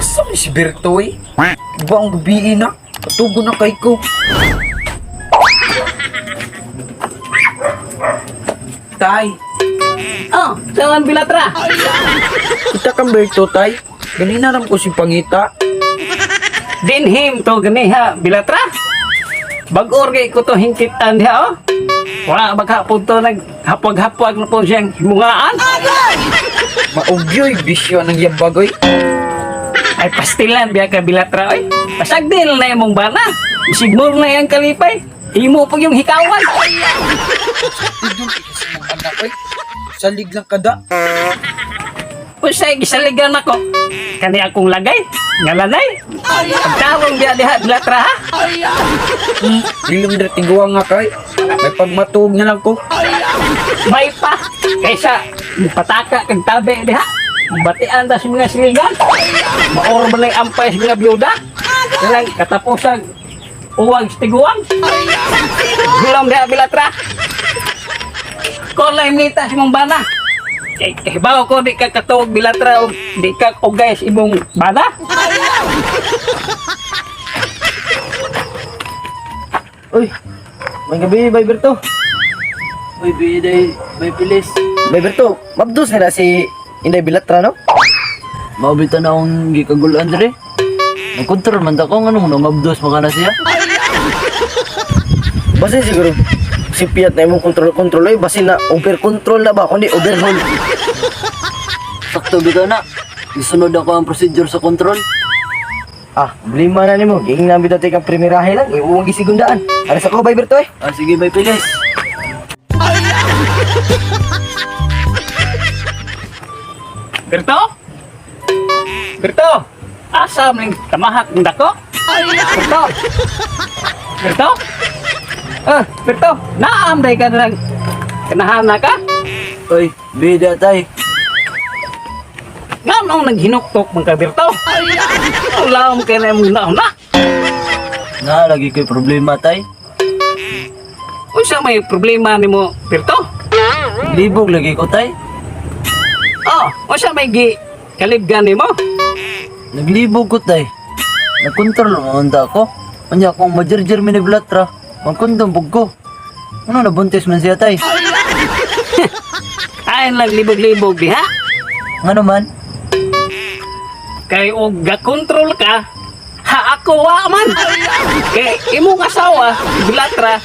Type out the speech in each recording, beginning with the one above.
Asa ni si Berto eh? Iba ang gabi na. Katugo na kay ko. Tay, Oh, saan Bilatra? kita kang Berto tay. Ganina ram ko si Pangita. Dinhim to gani ha, Bilatra. Bag-or kay ko to hingkitan diha oh. Wala maghapon to naghapag-hapag na po siyang himungaan. Maugyoy, bisyo ng yabagoy. Ay pastilan biya ka Bilatra oy. Pasagdil na imong bana. Isigmur na yang kalipay. Imo pa yung hikawan. Idol, kasi mong anak oy. Salig lang kada. Usay gisaligan ako. Kani akong lagay. Ngalanay. Pagtawang biya diha Bilatra ha. Ilong dito tiguwa nga kay. May pagmatuog na lang ko. May pa. Kaysa pataka kag tabi diha. Batian ta sa mga siligan. Maor man ang ampay sa mga byuda. Lang katapusan uwag sa tiguang. Gulam diha Bilatra. Kolay nita si mong bana. Bawa ko di ka katuog Bilatra o di ka ugay sa imong bana. Uy, may gabi, Bay Berto. Uy, biday, Bay Pilis. Bay Berto, mabdos na si Inday Bilatra, no? Mabita na akong gikagulan dere. Nagkontrol man ko, ano mo, mabdos maka na siya. Basta siguro, si Piat na yung kontrol-kontrol ay, basi na over-control na ba, kundi overhaul. Sakto bitaw na. Isunod ako ang procedure sa control. Ah, blima na nimo. Ging na bitaw kang primerahe lang. Iuwang gisigundaan. Aras ako, Bay Berto eh. Ah, sige, Bay Pilis. Berto? Berto? Asa man tamahak ng dako? Berto? Berto? Berto, naam day ka na kanahana ka? Uy, bida tay. Nga nung naghinuktok mga Berto? Alam ka na muna na. Na, lagi ko'y problema tay. Unsa may problema ni mo, Berto? Libog lagi ko tay. Unsa may kalibgan ni mo? Naglibog ko tay. Nagkontrol ang onda ko. Kanya akong majerjer miniblatra. Magkondom bug ko. Ano nabuntis man siya tay? Ayon lang libog-libog diha. Nga naman? Kay og gakontrol ka, ha ako wa man. Kay imong asawa, Bilatra,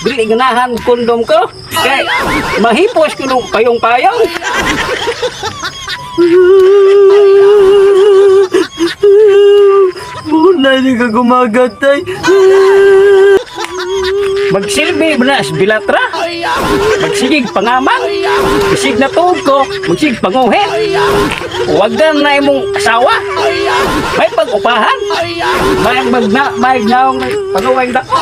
dili ganahan kondom ko. Kay mahipos ko nung payong-payong. Muna hindi ka gumagat tay. Magsilbi ba na si Bilatra? Magsigig pangamang. Isig na tuog ko, magsigig panguhin. Huwag na imong asawa. May pag-upahan. May naong panguwing dako.